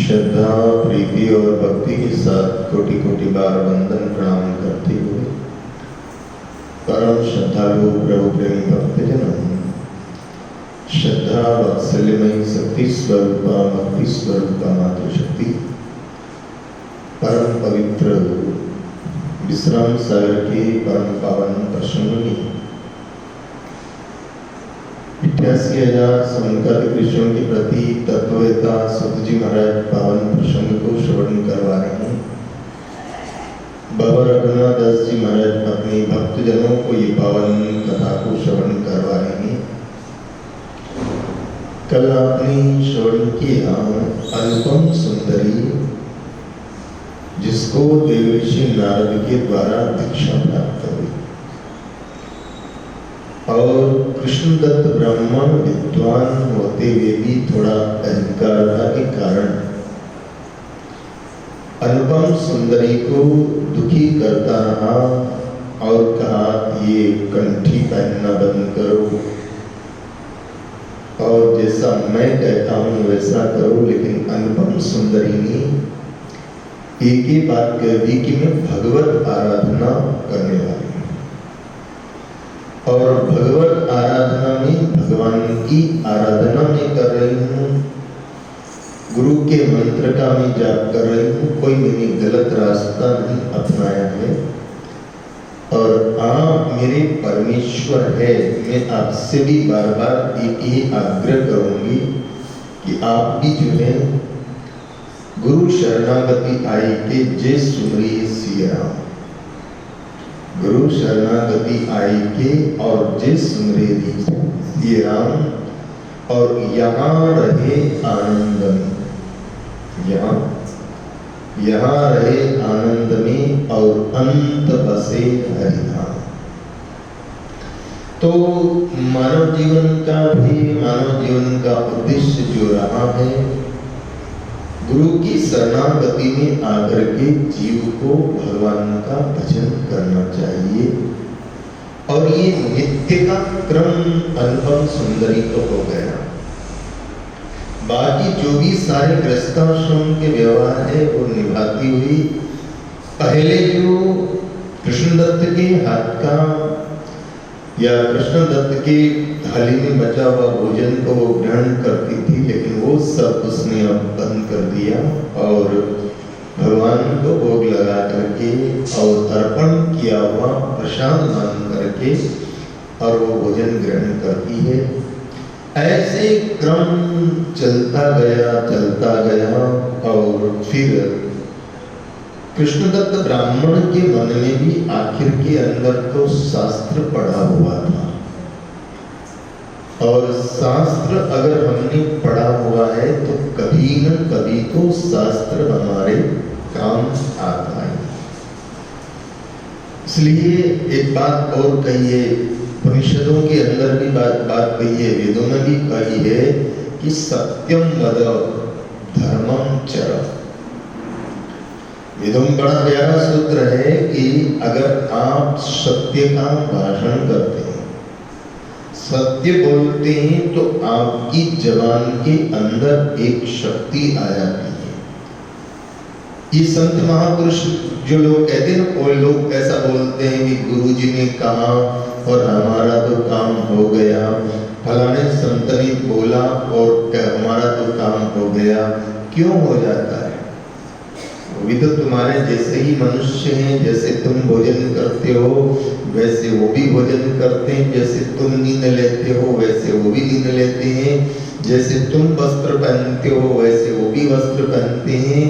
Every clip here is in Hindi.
श्रद्धा प्रीति और भक्ति के साथ कोटि कोटि बार वंदन प्रणाम करते हुए परम श्रद्धालु प्रभु प्रेमी भक्तजनों, श्रद्धा वात्सल्यमयी शक्ति स्वरूपा भक्ति स्वरूपा मातृशक्ति परम पवित्र विश्राम सागर के परम पावन प्रसंग में 88,000 संकट कृष्णों के प्रति तत्ववेता सतजी महाराज पावन प्रसंग को श्रवण करवा रहे हैं। बाबा रघुनाथ दास जी महाराज अपने भक्तजनों को ये पावन कथा को श्रवण करवा रहे हैं। कल आपने श्रवण किया अनुपम सुंदरी, जिसको देवर्षि नारद के द्वारा दीक्षा प्राप्त हुई और कृष्णदत्त ब्राह्मण विद्वान होते हुए भी थोड़ा अहंकारता के कारण अनुपम सुंदरी को दुखी करता रहा और कहा ये कंठी पहनना बंद करो और जैसा मैं कहता हूं वैसा करो। लेकिन अनुपम सुंदरी ने एक ही बात कह दी कि मैं भगवत आराधना करने वाली हूं और भगवत आराधना में भगवान की आराधना में कर रही हूं, गुरु के मंत्र का मैं जाप कर रही हूं, कोई मैंने गलत रास्ता नहीं अपनाया है और आप मेरे परमेश्वर है। मैं आपसे भी बार बार एक ही आग्रह करूंगी कि आप भी जो है गुरु शरणागति आई के जय सुमरिए सिया राम, गुरु शरणागति आई के और जय सुमरिए सिया राम और यहाँ रहे आनंद में, यहाँ रहे आनंद में और अंत बसे हरिधाम। तो मानव जीवन का उद्देश्य जो रहा है, गुरु की शरणागति में आकर के जीव को भगवान का भजन करना चाहिए और ये नित्य का क्रम अनुपम सुंदरी को हो गया। बाकी जो भी सारे गृहस्थाश्रम के व्यवहार है वो निभाती हुई पहले जो कृष्णदत्त के हाथ का या कृष्णदत्त के थाली में बचा हुआ भोजन को वो ग्रहण करती थी, लेकिन वो सब उसने अब बंद कर दिया और भगवान को भोग लगा करके और अर्पण किया हुआ प्रसाद मान करके और वो भोजन ग्रहण करती है। ऐसे क्रम चलता गया और फिर कृष्णदत्त ब्राह्मण के मन में भी आखिर के अंदर तो शास्त्र पढ़ा हुआ था और शास्त्र अगर हमने पढ़ा हुआ है तो कभी न कभी तो शास्त्र हमारे काम आता है। इसलिए एक बात और कही है, उपनिषदों के अंदर भी बात कही है, वेदों में भी कही है कि सत्यम वद धर्मम चर। वेदों में बड़ा प्यारा सूत्र है कि अगर आप सत्य का भाषण करते हैं, सत्य बोलते हैं तो आपकी जबान के अंदर एक शक्ति आ जाती है। ये संत महापुरुष जो लोग कहते हैं, वो लोग ऐसा बोलते हैं कि गुरुजी ने कहा और हमारा तो काम हो गया, फलाने संत ने बोला और हमारा तो काम हो गया। क्यों हो जाता है? वो भी तो तुम्हारे जैसे ही मनुष्य हैं, जैसे तुम भोजन करते हो वैसे वो भी भोजन करते हैं, जैसे तुम नींद लेते हो वैसे वो भी नींद लेते हैं, जैसे तुम वस्त्र पहनते हो वैसे वो भी वस्त्र पहनते हैं,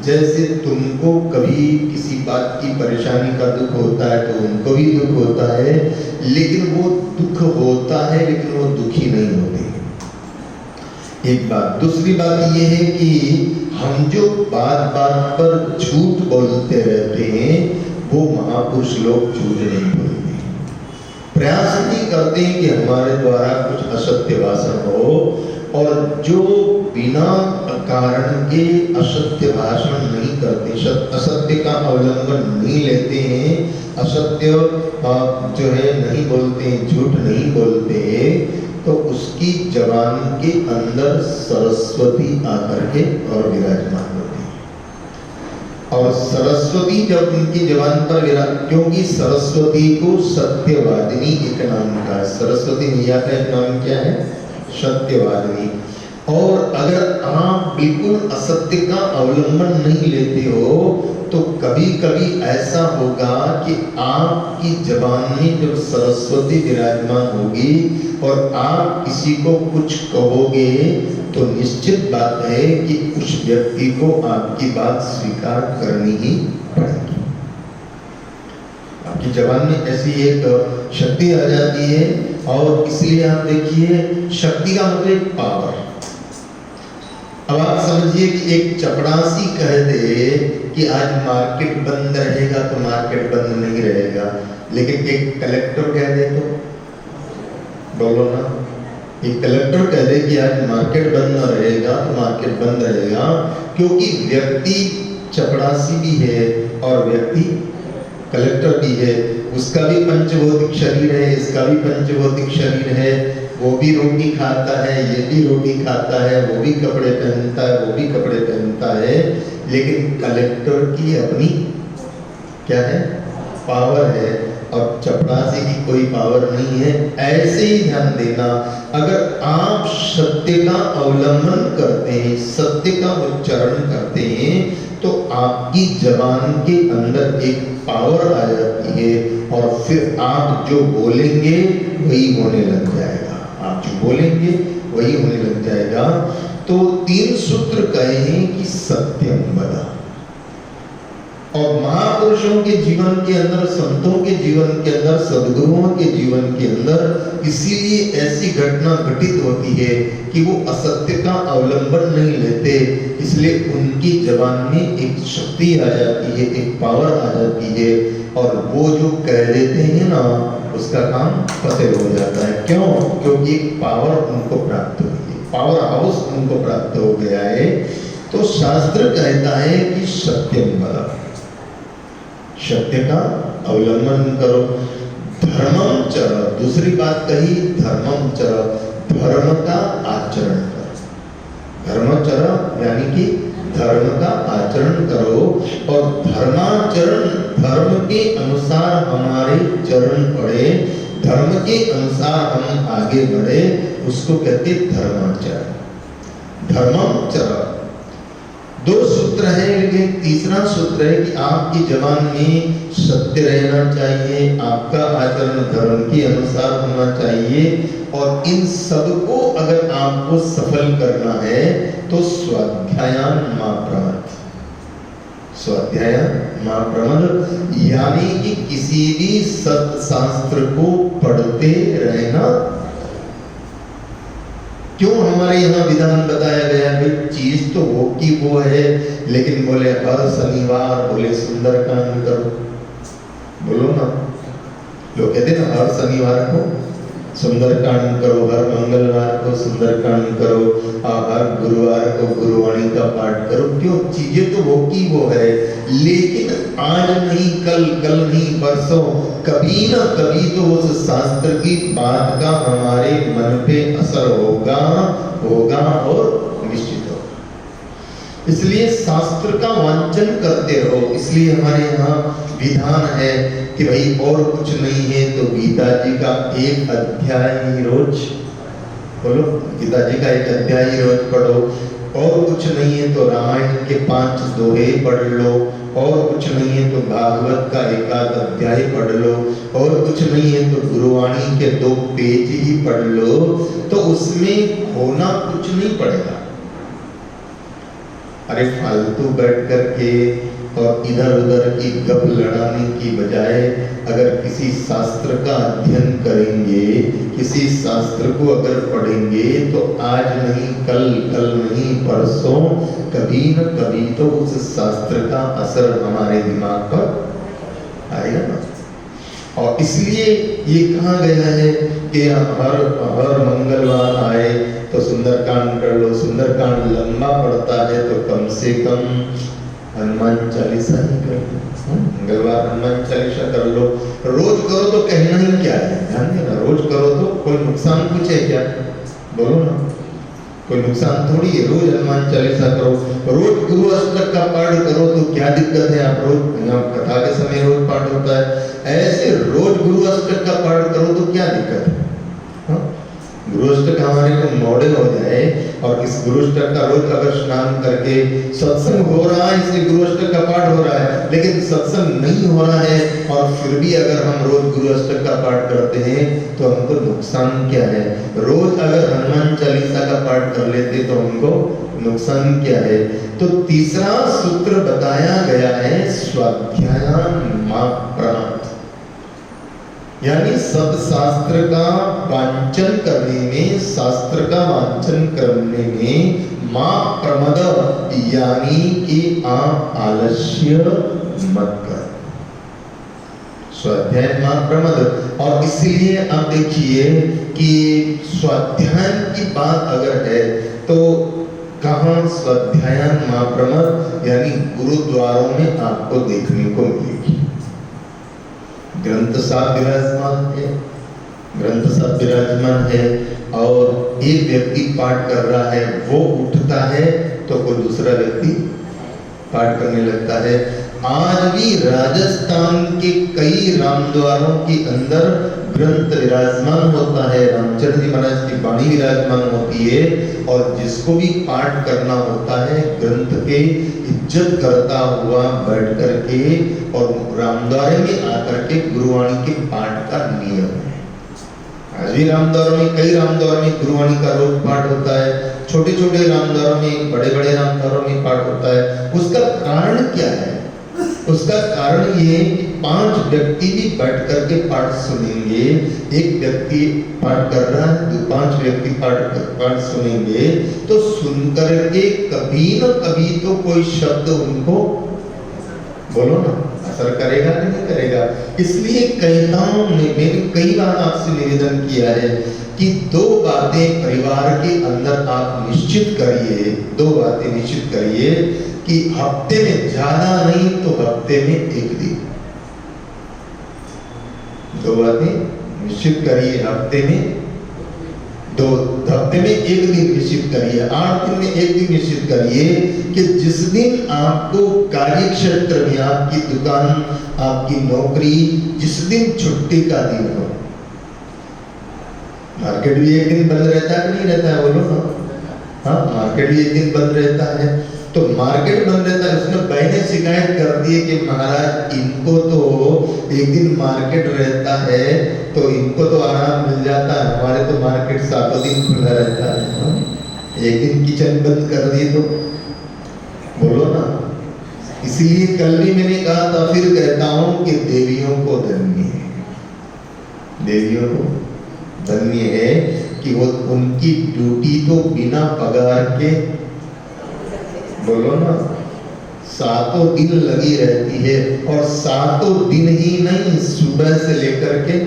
जैसे तुमको कभी किसी बात की परेशानी का दुख होता है तो उनको भी दुख होता है, लेकिन वो दुख होता है लेकिन वो दुखी नहीं होते। एक बात। दूसरी बात ये है कि हम जो बात पर झूठ बोलते रहते हैं वो महापुरुष लोग झूठ नहीं बोलते, प्रयास नहीं करते हैं कि हमारे द्वारा कुछ असत्य भाषण हो, और जो बिना कारण के असत्य भाषण नहीं करते, असत्य का अवलंबन नहीं लेते हैं, असत्य जो है नहीं बोलते, झूठ नहीं बोलते, तो उसकी जबान के अंदर सरस्वती आकर के और विराजमान होती है। और सरस्वती जब उनकी जबान पर क्योंकि सरस्वती को सत्यवादिनी एक नाम का है। सरस्वती मैया का एक नाम क्या है? सत्यवादी। और अगर आप बिल्कुल असत्य का अवलंबन नहीं लेते हो तो कभी कभी ऐसा होगा कि आपकी जबान में जब सरस्वती विराजमान होगी और आप किसी को कुछ कहोगे तो निश्चित बात है कि उस व्यक्ति को आपकी बात स्वीकार करनी ही पड़ेगी। आपकी जबान में ऐसी एक शक्ति आ जाती है। और इसलिए आप देखिए, शक्ति का मतलब एक पावर। अब आप समझिए कि एक चपरासी कह दे कि आज मार्केट बंद रहेगा तो मार्केट बंद नहीं रहेगा, लेकिन एक कलेक्टर कह दे तो बोलो ना, एक कलेक्टर कह दे कि आज मार्केट बंद रहेगा तो मार्केट बंद रहेगा, क्योंकि व्यक्ति चपरासी भी है और व्यक्ति कलेक्टर भी है। उसका भी पंचभौतिक शरीर है, इसका भी पंचभौतिक शरीर है। वो भी रोटी खाता है, ये भी रोटी खाता है, वो भी कपड़े पहनता है, वो भी कपड़े पहनता है, लेकिन कलेक्टर की अपनी क्या है? पावर है और चपरासी की कोई पावर नहीं है। ऐसे ही ध्यान देना, अगर आप सत्य का अवलंबन करते हैं, सत्य का उच्चारण करते हैं, तो आपकी जबान के अंदर एक पावर आ जाती है और फिर आप जो बोलेंगे वही होने लग जाएगा। आप जो बोलेंगे वही होने लग जाएगा। तो 3 सूत्र कहे कि सत्यम वद। और महापुरुषों के जीवन के अंदर, संतों के जीवन के अंदर, सद्गुरुओं के जीवन के अंदर इसीलिए ऐसी घटना घटित होती है कि वो असत्य का अवलंबन नहीं लेते, इसलिए उनकी जबान में एक शक्ति आ जाती है, एक पावर आ जाती है, और वो जो कह देते हैं ना, उसका काम फतेह हो जाता है। क्यों? क्योंकि एक पावर उनको प्राप्त हुई है, पावर हाउस उनको प्राप्त हो गया है। तो शास्त्र कहता है कि सत्यम वद, सत्य का अवलंबन करो। धर्मम चर, दूसरी बात कही धर्मम चर, धर्म का आचरण करो। धर्मचर यानी कि धर्म का आचरण करो, और धर्माचरण, धर्म के अनुसार हमारे चरण पड़े, धर्म के अनुसार हम आगे बढ़े, उसको कहते धर्माचरण। धर्माचरण 2 सूत्र है, लेकिन तीसरा सूत्र है कि आपकी जबान में सत्य रहना चाहिए, आपका आचरण धर्म के अनुसार होना चाहिए, और इन सबको अगर आपको सफल करना है तो स्वाध्यायान मा प्रमद। स्वाध्यायान मा प्रमद यानी कि किसी भी सत्य शास्त्र को पढ़ते रहना। क्यों हमारे यहाँ विधान बताया गया है? चीज तो वो की वो है, लेकिन बोले हर शनिवार बोले सुंदरकांड करो, बोलो ना, लोग कहते ना हर शनिवार को सुंदरकांड करो, हर मंगलवार को सुंदरकांड करो, हर गुरुवार को गुरुवाणी का पाठ करो। क्यों? चीजें तो वो की वो है, लेकिन आज नहीं कल, कल नहीं परसों, कभी ना कभी तो उस शास्त्र की बात का हमारे मन पे असर होगा और निश्चित होगा। इसलिए शास्त्र का वांचन करते रहो। इसलिए हमारे यहाँ विधान है कि भाई और कुछ नहीं है तो गीता जी का एक अध्याय ही रोज, बोलो, गीता जी का एक अध्याय ही रोज पढ़ो। और कुछ नहीं है तो रामायण के 5 दोहे पढ़ लो, और कुछ नहीं है तो भागवत का 1 अध्याय पढ़ लो, और कुछ नहीं है तो गुरुवाणी के 2 पेज ही पढ़ लो, तो उसमें खोना कुछ नहीं पड़ेगा। अरे फालतू बैठ करके और इधर उधर की गप लड़ाने की बजाय अगर किसी शास्त्र का अध्ययन करेंगे, किसी शास्त्र को अगर पढ़ेंगे, तो आज नहीं कल, कल नहीं परसों, कभी न कभी तो उस शास्त्र का असर हमारे दिमाग पर आएगा ना। और इसलिए ये कहा गया है कि हर मंगलवार आए तो सुंदरकांड कर लो। सुंदरकांड लंबा पड़ता है तो कम से कम हनुमान चालीसा ही कर लो, मंगलवार हनुमान चालीसा कर लो। रोज करो तो कहना ही क्या है, ध्यान देना, रोज करो तो कोई नुकसान कुछ है क्या? बोलो ना, कोई नुकसान थोड़ी है। रोज हनुमान चालीसा करो, रोज गुरु अष्टक का पाठ करो तो क्या दिक्कत है? आप रोज, यहाँ कथा के समय रोज पाठ होता है, ऐसे रोज गुरु अष्टक का पाठ करो तो क्या दिक्कत है? गृहस्थ हमारे को मॉडल हो जाए और इस गृहस्थ का रोज अगर स्नान करके सत्संग हो रहा है, इसलिए गृहस्थ का पाठ हो रहा है, लेकिन सत्संग नहीं हो रहा है और फिर भी अगर हम रोज गृहस्थ का पाठ करते हैं तो हमको नुकसान क्या है? रोज अगर हनुमान चालीसा का पाठ कर लेते तो हमको नुकसान क्या है? तो तीसरा सूत्र बताया गया है स्वाध्यायान, यानी सत्शास्त्र का वांचन करने में, शास्त्र का वांचन करने में मां प्रमद, यानी कि आप आलस्य मत कर। स्वाध्याय मां प्रमद। और इसलिए आप देखिए कि स्वाध्याय की बात अगर है तो कहां स्वाध्यायन मां प्रमद, यानी गुरुद्वारों में आपको देखने को मिलेगी। ग्रंथ साहब विराजमान है, ग्रंथ साहब विराजमान है और एक व्यक्ति पाठ कर रहा है, वो उठता है तो कोई दूसरा व्यक्ति पाठ करने लगता है। आज भी राजस्थान के कई रामद्वारों के अंदर ग्रंथ विराजमान होता है, रामचंद्र जी महाराज की वाणी विराजमान होती है और जिसको भी पाठ करना होता है ग्रंथ के इज्जत करता हुआ बैठ करके और रामद्वारे में आकर के गुरुवाणी के पाठ का नियम है। आज भी रामद्वारों में, कई रामद्वारों में गुरुवाणी का रोज पाठ होता है, छोटे छोटे रामद्वारों में, बड़े बड़े रामद्वारों में पाठ होता है। उसका कारण क्या है? उसका कारण ये कि 5 व्यक्ति भी बैठ करके पाठ सुनेंगे। एक व्यक्ति पाठ कर रहा है, 5 व्यक्ति पाठ सुनेंगे तो सुनकर के कभी न कभी तो कोई शब्द उनको बोलो ना असर करेगा नहीं करेगा। इसलिए कहता हूं, मैंने कई बार आपसे निवेदन किया है कि 2 बातें परिवार के अंदर आप निश्चित करिए, 2 बातें निश्चित करिए कि हफ्ते में ज्यादा नहीं तो हफ्ते में 1 दिन, 2 बातें निश्चित करिए। हफ्ते में 1 दिन निश्चित करिए, 8 दिन में 1 दिन निश्चित करिए कि जिस दिन आपको कार्य क्षेत्र में, आपकी दुकान, आपकी नौकरी, जिस दिन छुट्टी का दिन हो। मार्केट भी 1 दिन बंद रहता है कि नहीं रहता है, बोलो ना? हाँ, मार्केट भी 1 दिन बंद रहता है। तो मार्केट बंद रहता है, उसने बहने शिकायत कर दी कि महाराज इनको तो 1 दिन मार्केट रहता है तो इनको तो आराम मिल जाता है, हमारे तो मार्केट 7 दिन खुला रहता है। 1 दिन किचन बंद कर दिए तो बोलो ना। इसीलिए कल भी मैंने कहा था, फिर कहता हूं कि देवियों को धन्य है, देवियों को धन्य है कि वो उनकी ड्यूटी तो बिना पगार के, बोलो ना, 7 दिन लगी रहती है। और 7 दिन ही नहीं, सुबह से लेकर के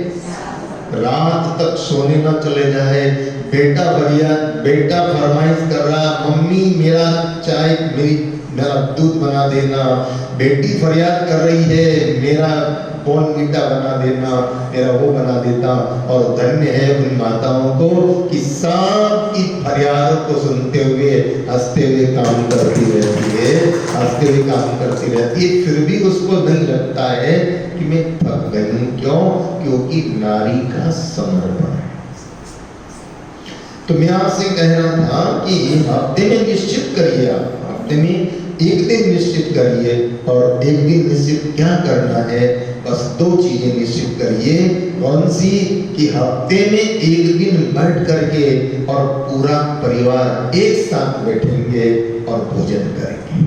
रात तक सोने न चले जाए। बेटा फरमाइश कर रहा, मम्मी मेरा चाय, मेरा दूध बना देना। बेटी फरियाद कर रही है, मेरा बॉर्नवीटा बना देना, मेरा वो बना देता। और धन्य है उन माताओं को कि सबकी फरियादों को सुनते हुए हंसते हुए काम करती रहती है, हंसते हुए काम करती रहती है। फिर भी उसको नहीं लगता है कि मैं थक गई हूं। क्यों? क्योंकि नारी का समर्पण है। तो मैं आपसे कह रहा था कि हफ्ते में निश्चित करिए, आप हफ्ते में 1 दिन निश्चित करिए। और 1 दिन निश्चित क्या करना है? बस 2 चीजें निश्चित करिए। कौन सी? कि हफ्ते में 1 दिन बैठ करके और पूरा परिवार एक साथ बैठेंगे और भोजन करेंगे।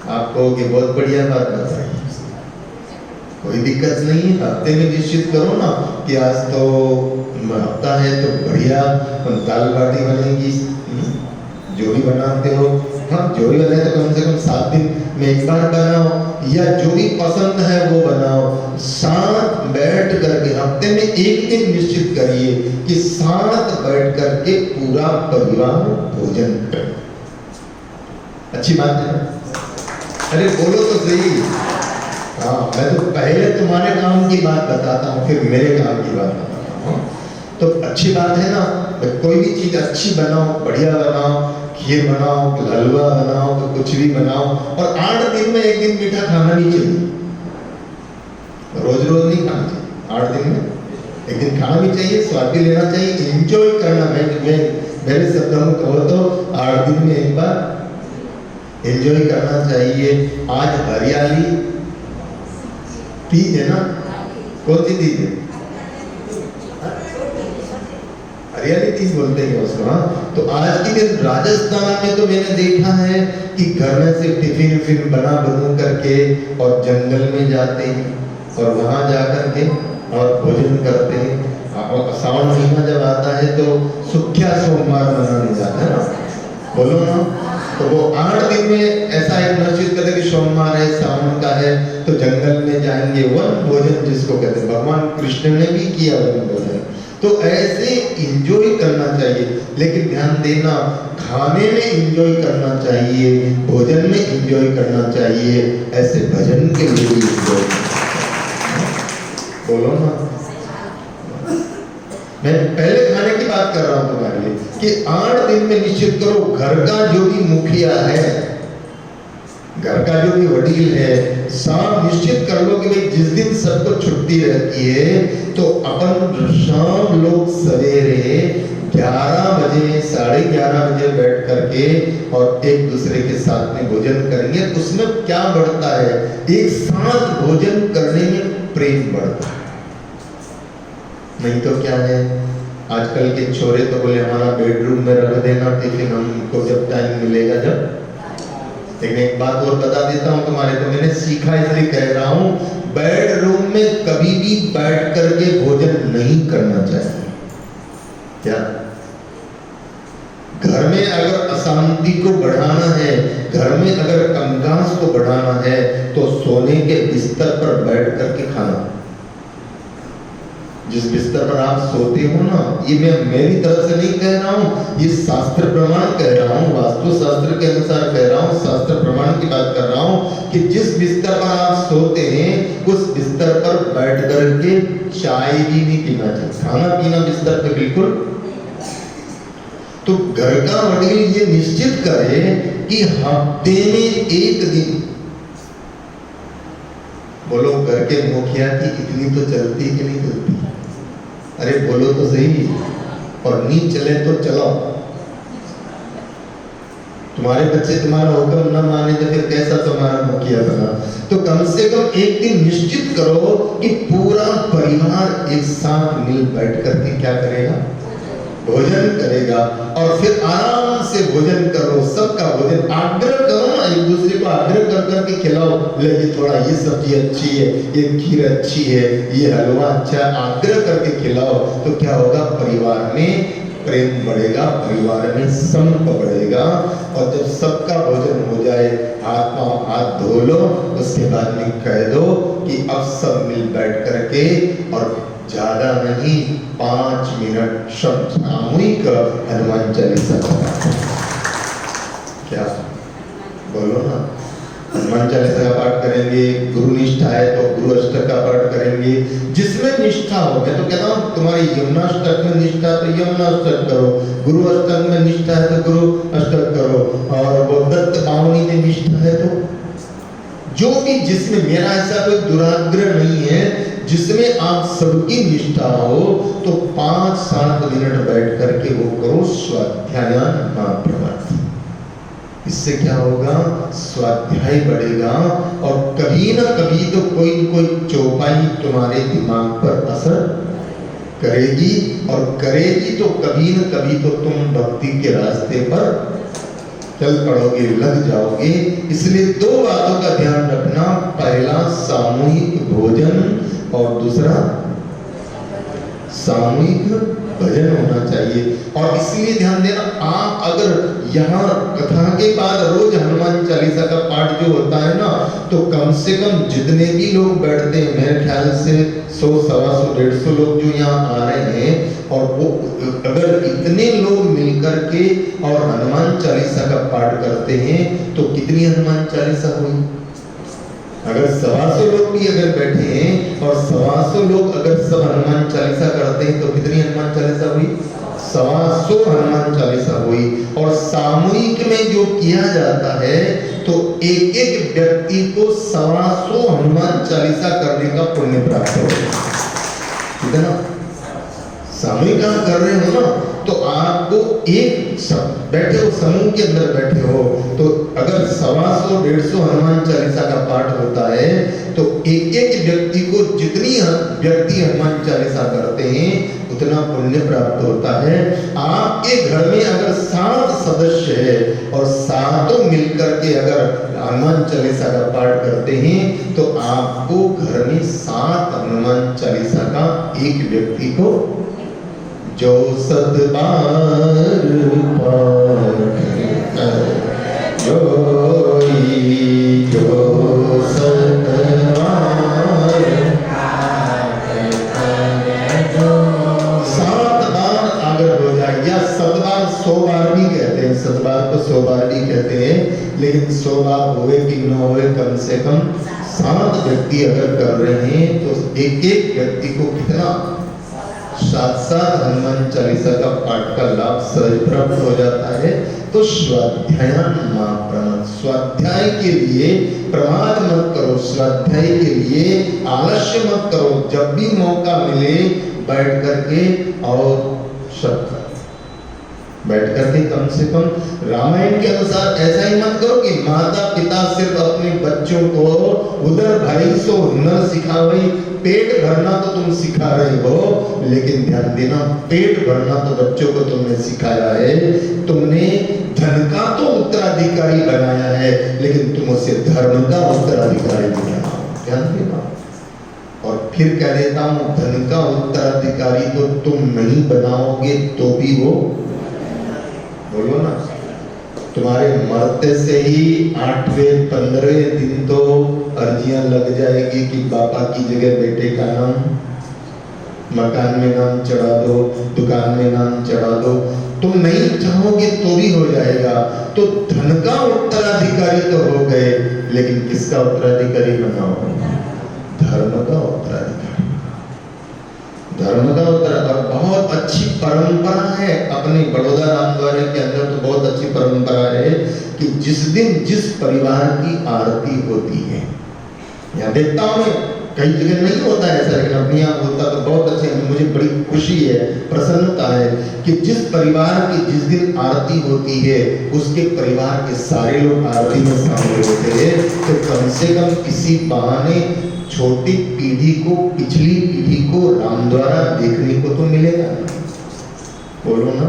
आप कहोगे बहुत बढ़िया बात बताई, कोई दिक्कत नहीं है, हफ्ते में निश्चित करो ना कि आज तो हफ्ता है तो बढ़िया दाल बाटी बनेगी, जो भी बनाते हो। हाँ, जो भी बनाए तो कम से कम 7 दिन में 1 बार बनाओ, या जो भी पसंद है वो बनाओ। साथ बैठ करके हफ्ते में 1 दिन निश्चित करिए कि साथ बैठ करके पूरा परिवार भोजन करे। अच्छी बात है? अरे बोलो तो सही। हाँ, मैं तो पहले तुम्हारे काम की बात बताता हूँ, फिर मेरे काम की बात बताता हूँ। तो अच्छी बात है ना, कोई भी चीज अच्छी बनाओ, बढ़िया बनाओ, खीर बनाओ, हलवा बनाओ, तो कुछ भी बनाओ। और 8 दिन में 1 दिन मीठा खाना नहीं चाहिए, रोज रोज नहीं खाना चाहिए। 8 दिन में एक दिन खाना भी चाहिए, स्वाद भी लेना चाहिए, एंजॉय करना। मैं मेरे शब्दों में कहो तो 8 दिन में एक बार एंजॉय करना चाहिए। आज हरियाली तीज है ना, कौन सी तीज है? हरियाली तीज बोलते हैं उसको। हाँ, तो आज के दिन राजस्थान में तो मैंने देखा है कि घर में से टिफिन बना करके और जंगल में जाते हैं और वहां जाकर के और भोजन करते हैं। और सावन महीना जब आता है तो सुख्या सोमवार मनाने जाते हैं ना, बोलो ना। तो वो 8 दिन में ऐसा एक निश्चित करते कि सोमवार है, सावन का है, तो जंगल में जाएंगे, वन भोजन जिसको कहते हैं। भगवान कृष्ण ने भी किया वन भोजन। तो ऐसे इंजॉय करना चाहिए, लेकिन ध्यान देना, खाने में इंजॉय करना चाहिए, भोजन में इंजॉय करना चाहिए, ऐसे भजन के लिए भी इंजॉय। बोलो ना। मैं पहले खाने की बात कर रहा हूं तुम्हारे लिए कि 8 दिन में निश्चित करो, घर का जो भी मुखिया है, घर का जो भी वडील है, साफ निश्चित कर लो कि भाई जिस दिन सबको छुट्टी रहती है तो अपन शाम लोग सवेरे 11 बजे 11:30 बजे बैठ करके और एक दूसरे के साथ में भोजन करेंगे। उसमें क्या बढ़ता है? एक साथ भोजन करने में प्रेम बढ़ता है। नहीं तो क्या है, आजकल के छोरे तो बोले हमारा बेडरूम में रख देना टिफिन, हमको जब टाइम मिलेगा जब। लेकिन एक बात और बता देता हूँ तुम्हारे को, मैंने सीखा इसलिए कह रहा हूँ, बेडरूम में कभी भी बैठ करके भोजन नहीं करना चाहिए। क्या? घर में अगर अशांति को बढ़ाना है, घर में अगर कंकास को बढ़ाना है, तो सोने के बिस्तर पर बैठ करके खाना। जिस बिस्तर पर आप सोते हो ना, ये मैं मेरी तरफ से नहीं कह रहा हूँ, ये शास्त्र प्रमाण कह रहा हूँ, वास्तु शास्त्र के अनुसार कह रहा हूँ, शास्त्र प्रमाण की बात कर रहा हूँ कि जिस बिस्तर पर आप सोते हैं उस बिस्तर पर बैठ करके चाय भी नहीं पीना चाहिए, खाना पीना बिस्तर पर बिल्कुल। तो घर का वडील ये निश्चित करे कि हफ्ते में 1 दिन, बोलो घर के मुखिया की इतनी तो चलती कि नहीं चलती? अरे बोलो तो सही। और नहीं चले तो चलाओ। तुम्हारे बच्चे तुम्हारा हुक्म न माने तो फिर कैसा तुम्हारा मुखिया बना? तो कम से कम 1 दिन निश्चित करो कि पूरा परिवार एक साथ मिल बैठ करके क्या करेगा? भोजन करेगा। और फिर आराम से भोजन करो, सबका भोजन आग्रह करो ना, एक दूसरे को आग्रह कर करके खिलाओ। लेकिन थोड़ा ये सब्जी अच्छी है, ये खीर अच्छी है, ये हलवा अच्छा, आग्रह करके खिलाओ। तो क्या होगा? परिवार में प्रेम बढ़ेगा, परिवार में संप बढ़ेगा। और जब सबका भोजन हो जाए, हाथ धो लो, उसके बाद में कह दो कि अब सब मिल बैठ करके, और ज्यादा नहीं 5 मिनट सामूहिक हनुमान चालीसा का। क्या बोलो ना? हनुमान चालीसा का पाठ करेंगे, गुरु निष्ठा है तो गुरु अष्टक का पाठ करेंगे, जिसमें निष्ठा हो। मैं तो कहता हूँ तुम्हारी यमुनाष्टक में निष्ठा है तो यमुनाष्टक करो, गुरु अष्टक में निष्ठा है तो गुरु अष्टक करो, और वो दत्त पावनी में निष्ठा है तो जो भी, जिसमें मेरा ऐसा कोई दुराग्रह नहीं है, जिसमें आप सबकी निष्ठा हो, तो 5-7 मिनट बैठ करके वो करो स्वाध्यायान महाप्रभात। इससे क्या होगा? स्वाध्याय बढ़ेगा, और कभी ना कभी तो कोई चौपाई तुम्हारे दिमाग पर असर करेगी, और करेगी तो कभी न कभी तो तुम भक्ति के रास्ते पर चल पड़ोगे, लग जाओगे। इसलिए 2 बातों का ध्यान रखना, पहला सामूहिक भोजन और दूसरा सामूहिक भजन होना चाहिए। और इसलिए ध्यान देना, आप अगर यहाँ कथा के बाद रोज हनुमान चालीसा का पाठ जो होता है ना, तो कम से कम जितने भी लोग बैठते हैं, मेरे ख्याल से 100, 125, 150 लोग जो यहाँ आ रहे हैं, और वो अगर इतने लोग मिलकर के और हनुमान चालीसा का पाठ करते हैं तो कितनी हनुमान चालीसा हुई? अगर 125 लोग भी अगर बैठे हैं और 125 लोग अगर सब हनुमान चालीसा करते हैं तो कितनी हनुमान चालीसा हुई? 125 हनुमान चालीसा हुई। और सामूहिक में जो किया जाता है तो एक व्यक्ति को 125 हनुमान चालीसा करने का पुण्य प्राप्त होगा। ठीक है ना? सामूहिक काम कर रहे हो ना, तो आपको एक बैठे हो, समूह के अंदर बैठे हो, तो अगर 125-150 हनुमान चालीसा का पाठ होता है, तो एक एक व्यक्ति को जितनी व्यक्ति हनुमान चालीसा करते हैं उतना पुण्य प्राप्त होता है। आपके घर में अगर 7 सदस्य है और सातों मिलकर के अगर हनुमान चालीसा का पाठ करते हैं, तो आपको घर में 7 हनुमान चालीसा का एक व्यक्ति को, जो 7 बार पाठ जोई, जो 7 बार 7 बार अगर हो जाए, या 7 बार 100 बार भी कहते हैं, 7 बार को 100 बार भी कहते हैं, लेकिन 100 बार होवे कि न होवे, कम से कम 7 व्यक्ति अगर कर रहे हैं, तो एक एक व्यक्ति को कितना 7 हनुमान चालीसा का पाठ का लाभ सहज प्राप्त हो जाता है। तो स्वाध्यायान मां प्रमाद, स्वाध्याय के लिए प्रमाद मत करो, स्वाध्याय के लिए आलस्य मत करो। जब भी मौका मिले बैठ करके, और सब बैठ करके कम से कम रामायण के अनुसार ऐसा ही मत करो कि माता पिता सिर्फ अपने बच्चों को उधर भाई सो हुनर सिखावे, पेट भरना तो तुम सिखा रहे हो, लेकिन ध्यान देना, पेट भरना तो बच्चों को तुमने सिखाया है, तुमने धन का तो उत्तराधिकारी बनाया है, लेकिन तुम उसे धर्म का उत्तराधिकारी बनाओ। ध्यान देना। और फिर कह देता हूं, धन का उत्तराधिकारी तो तुम नहीं बनाओगे तो भी वो, बोलो ना, तुम्हारे मरते से ही 8वें 15वें दिन तो अर्जियां लग जाएगी कि पापा की जगह बेटे का नाम, मकान में नाम चढ़ा दो, दुकान में नाम चढ़ा दो। तुम नहीं चाहोगे तो भी हो जाएगा। तो धन का उत्तराधिकारी तो हो गए, लेकिन किसका उत्तराधिकारी बनाओ? धर्म का उत्तराधिकारी, धर्म का उत्तराधिकारी। बहुत अच्छी परंपरा है अपने बड़ौदा रामद्वारे के अंदर, तो बहुत अच्छी परंपरा है कि जिस दिन जिस परिवार की आरती होती है, यहाँ देखता हूँ मैं, कई जगह नहीं होता है ऐसा, लेकिन अपने यहाँ होता तो बहुत अच्छे, मुझे बड़ी खुशी है, प्रसन्नता है कि जिस परिवार की जिस दिन आरती होती है, उसके परिवार के सारे लोग आरती में शामिल होते हैं। तो कम से कम इसी बहाने छोटी पीढ़ी को, पिछली पीढ़ी को रामद्वारा देखने को तो मिलेगा, बोलो ना,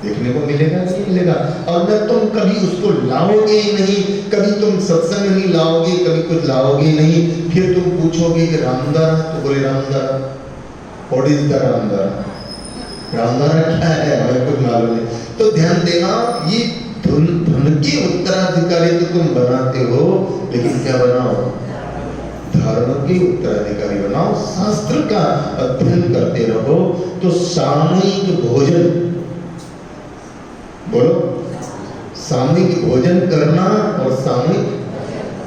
देखने को मिलेगा नहीं मिलेगा। और न तुम कभी उसको लाओगे ही नहीं, कभी तुम सत्संग नहीं लाओगे, कभी कुछ लाओगे नहीं, फिर तुम पूछोगे कि रामद्वारा, तो बोले Ramdwara, what is the Ramdwara, Ramdwara क्या है, हमें कुछ मालूम नहीं। तो ध्यान देना, ये धन के उत्तराधिकारी तो तुम बनाते हो, लेकिन क्या बनाओ? धर्म के उत्तराधिकारी बनाओ। शास्त्र का अध्ययन करते रहो। तो सामूहिक भोजन, बोलो, सामूहिक भोजन करना और सामूहिक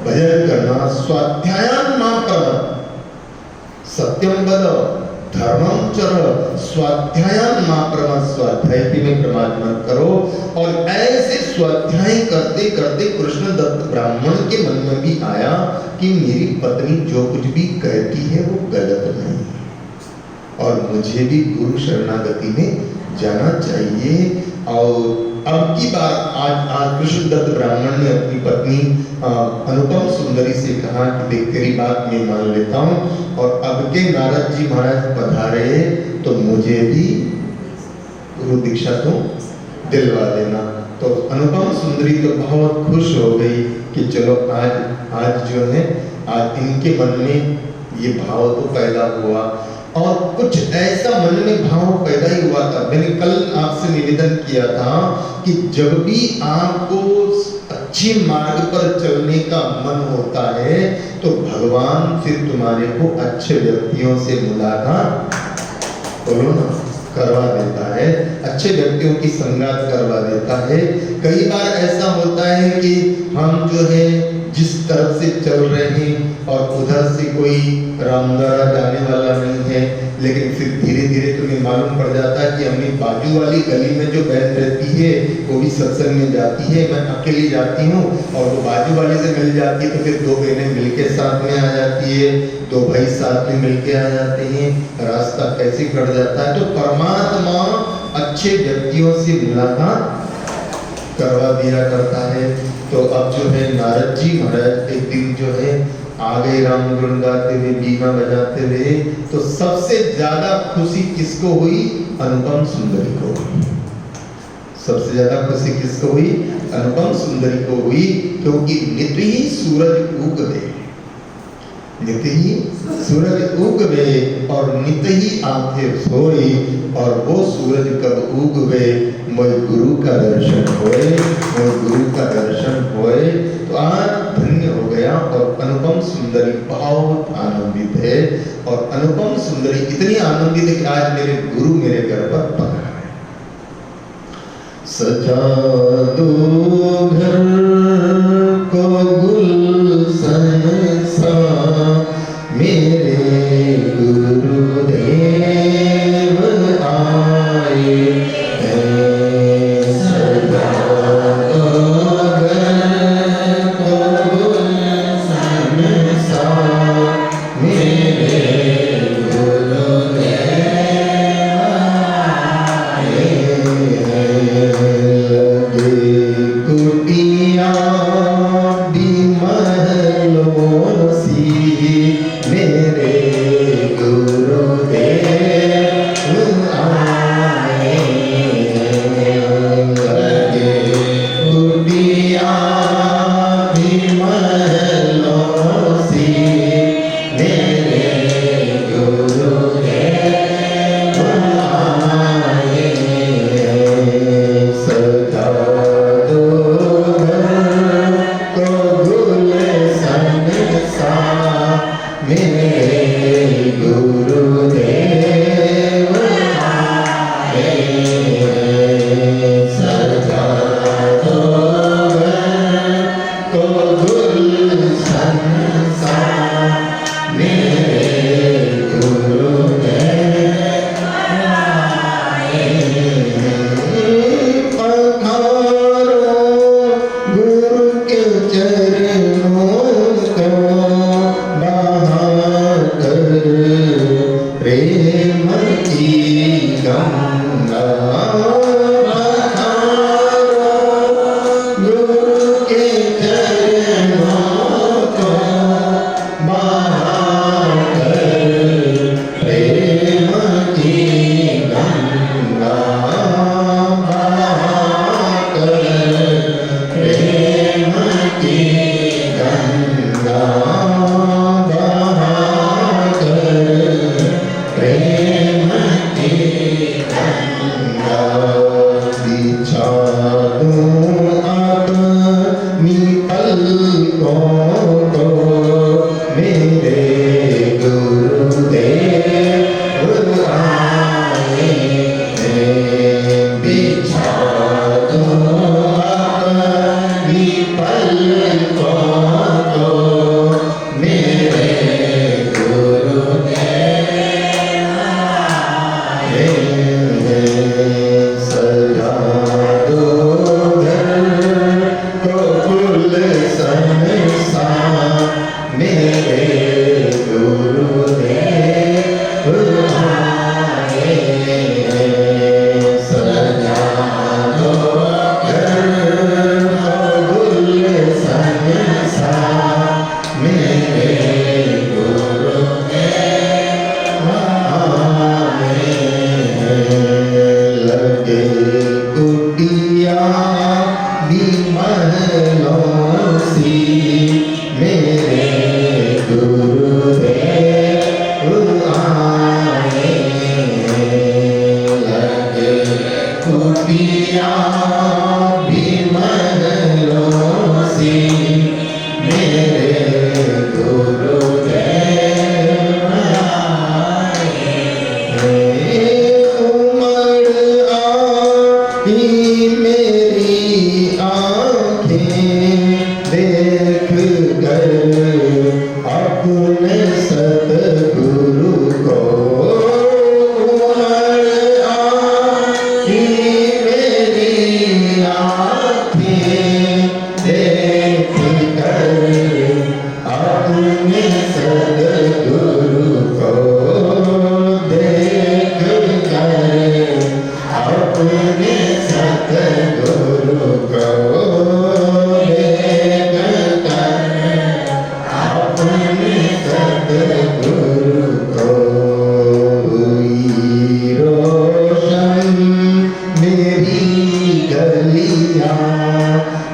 भजन करना। स्वाध्यायान मां प्रमाद, सत्यम वद धर्मम चर, स्वाध्यायान मां प्रमाद, स्वाध्याय में प्रमाद मत करो। और ऐसे स्वाध्याय करते करते कृष्ण दत्त ब्राह्मण के मन में भी आया कि मेरी पत्नी जो कुछ भी कहती है वो गलत नहीं है, और मुझे भी गुरु शरणागति में जाना चाहिए। और अब की बार आज कृष्ण दत्त ब्राह्मण ने अपनी पत्नी अनुपम सुंदरी से कहा कि देख, तेरी बात मैं मान लेता हूँ, और अब के नारद जी महाराज पधारे तो मुझे भी गुरु दीक्षा तो दिलवा देना। तो अनुपम सुंदरी तो बहुत खुश हो गई कि चलो आज जो है, आज इनके मन में ये भाव तो पैदा हुआ। और कुछ ऐसा मन में भाव पैदा ही हुआ था। मैंने कल आपसे निवेदन किया था कि जब भी आपको अच्छे मार्ग पर चलने का मन होता है, तो भगवान फिर तुम्हारे को अच्छे व्यक्तियों से मुलाकात, बोलो ना, करवा देता है, अच्छे व्यक्तियों की संगात करवा देता है। कई बार ऐसा होता है कि हम जो है जिस तरफ से चल रहे हैं और उधर से कोई रामद्वारा जाने वाला नहीं है, लेकिन फिर धीरे धीरे तुम्हें मालूम पड़ जाता है कि हमने बाजू वाली गली में जो बहन रहती है वो भी सत्संग में जाती है, मैं अकेली जाती हूँ, और वो बाजू वाले से मिल जाती है तो फिर दो बहनें मिलके साथ में आ जाती है, दो भाई साथ में मिलके आ जाते हैं, रास्ता कैसे कट जाता है। तो परमात्मा अच्छे व्यक्तियों से मुलाकात करवा दिया करता है। तो अब जो है नारद जी महाराज एक दिन जो है आ गए राम गुण गाते हुए, बीना बजाते हुए, तो सबसे ज्यादा खुशी किसको हुई? अनुपम सुंदरी को हुई। सबसे ज्यादा खुशी किसको हुई? अनुपम सुंदरी को हुई, क्योंकि नित ही सूरज उग गए, नित ही सूरज उग गए और नित ही आंखें सोई, और वो सूरज कब उग गए? मोय गुरु का दर्शन होए, मोय गुरु का दर्शन होए। तो आज धन्य हो गया। और अनुपम सुंदरी बहुत आनंदित है, और अनुपम सुंदरी इतनी आनंदित है कि आज मेरे गुरु मेरे घर पर पधारे। सजा दो घर को गुलशन सा, मेरे गुरुदेव आए हैं। सजा दो घर को गुलशन सा, मेरे गुरुदेव आए हैं। लगे कुटिया महलों सी, मेरे गुरुदेव आए हैं। लगे कुटिया महलों सी, मेरे गुरुदेव आए हैं। सजा दो घर को गुलशन सा, मेरे गुरुदेव आए हैं। सजा दो घर को गुलशन सा, मेरे गुरुदेव आए हैं। पधारो गुरु के चरणों को बहाकर, प्रेम की गंगा। पधारो गुरु के चरणों को बहाकर, प्रेम की गंगा। बहाकर प्रेम की गंगा। बहाकर प्रेम की गंगा। बिछा दूं अपनी पलकों को, मेरे गुरुदेव आए हैं। बिछा दूं अपनी पलकों को, मेरे गुरुदेव आए हैं। सजा दो घर को गुलशन सा, मेरे गुरुदेव आए हैं। सजा दो घर को गुलशन सा, मेरे गुरुदेव आए हैं। लगे कुटिया महलों सी, मेरे गुरुदेव आए हैं। लगे कुटिया महलों सी, मेरे गुरुदेव आए हैं। उमड़ आई मेरी आँखें,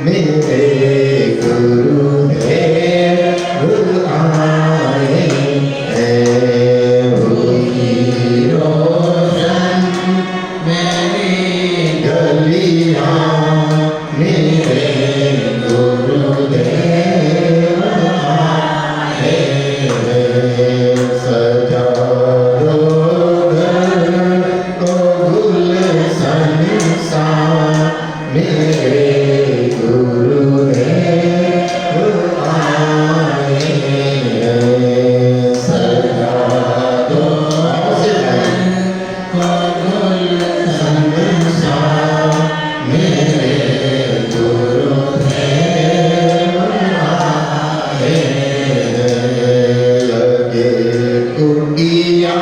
मेरे गुरुदेव आए हैं। हुई रोशन मेरी गलियां, मेरे गुरुदेव आए हैं। सजा दो घर को गुलशन सा, मेरे गुरुदेव आए हैं। सजा दो को गुलशन सा, मेरे गुरुदेव आए हैं। लगे कुटिया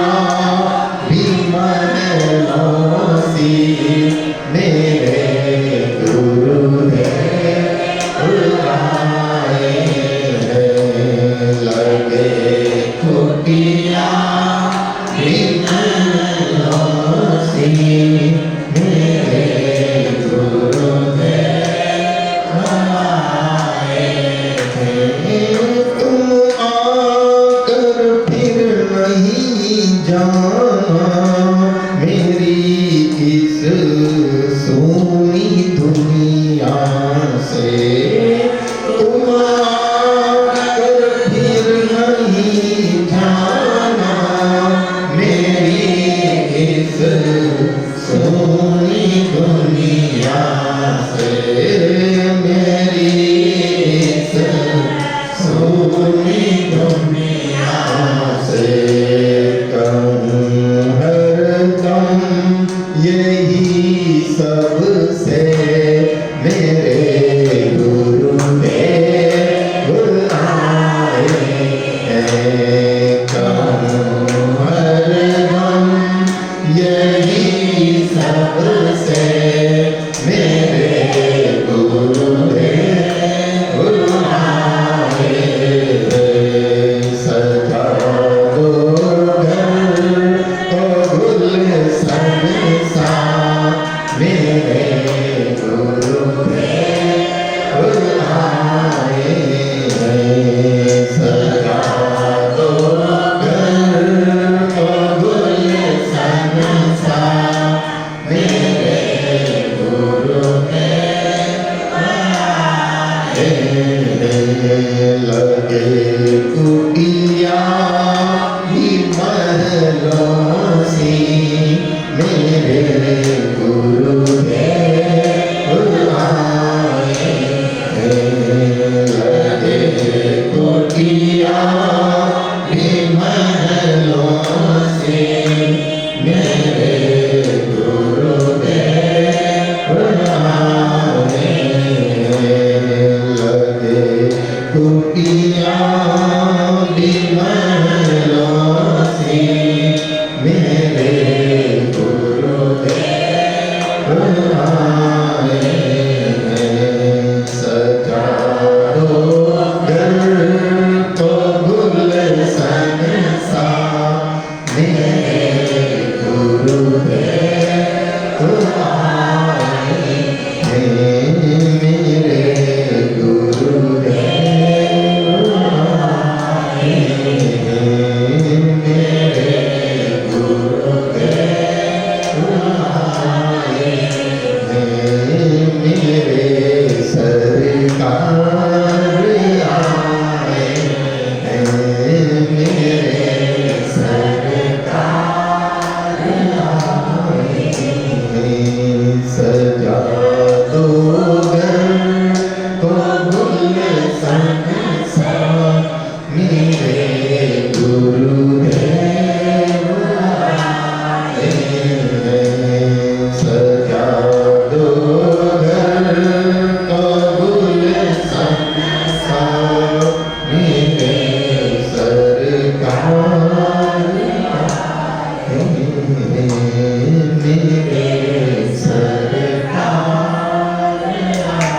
भी मन लौसी, मेरे गुरुदेव आए हैं। लगे कुटिया भी मन लौसी, मेरे गुरुदेव आए हैं। तुम आकर फिर नहीं जाना मेरी इस सोनी दुनिया से। तुम आकर फिर नहीं जाना मेरी इस सोनी दुनिया से। मेरी इस सोनी दुनिया से कहूँ हरदम यही सबसे, मेरे गुरुदेव आए हैं। कहूँ हरदम यही सबसे, मेरे गुरुदेव आए हैं। सजा दो घर को गुलशन सा, मेरे गुरुदेव आए हैं। सजा दो घर को गुलशन सा, मेरे गुरुदेव आए हैं। लगे कुटिया भी महलों सी, मेरे गुरुदेव आए हैं। लगे कुटिया भी महलों सी, मेरे गुरुदेव आए हैं। लगे कुटिया भी महलों सी, मेरे गुरुदेव आए हैं। सजा दो घर को गुलशन सा, मेरे गुरुदेव आए हैं। मेरे गुरुदेव आए हैं। मेरे गुरुदेव आए हैं। मेरे सरकार आए हैं। मेरे सरकार आए हैं। सजा दो घर को गुलशन सा, मेरे गुरुदेव आए हैं। सजा दो घर को गुलशन सा, मेरे सरकार आए हैं। मेरे सरकार आए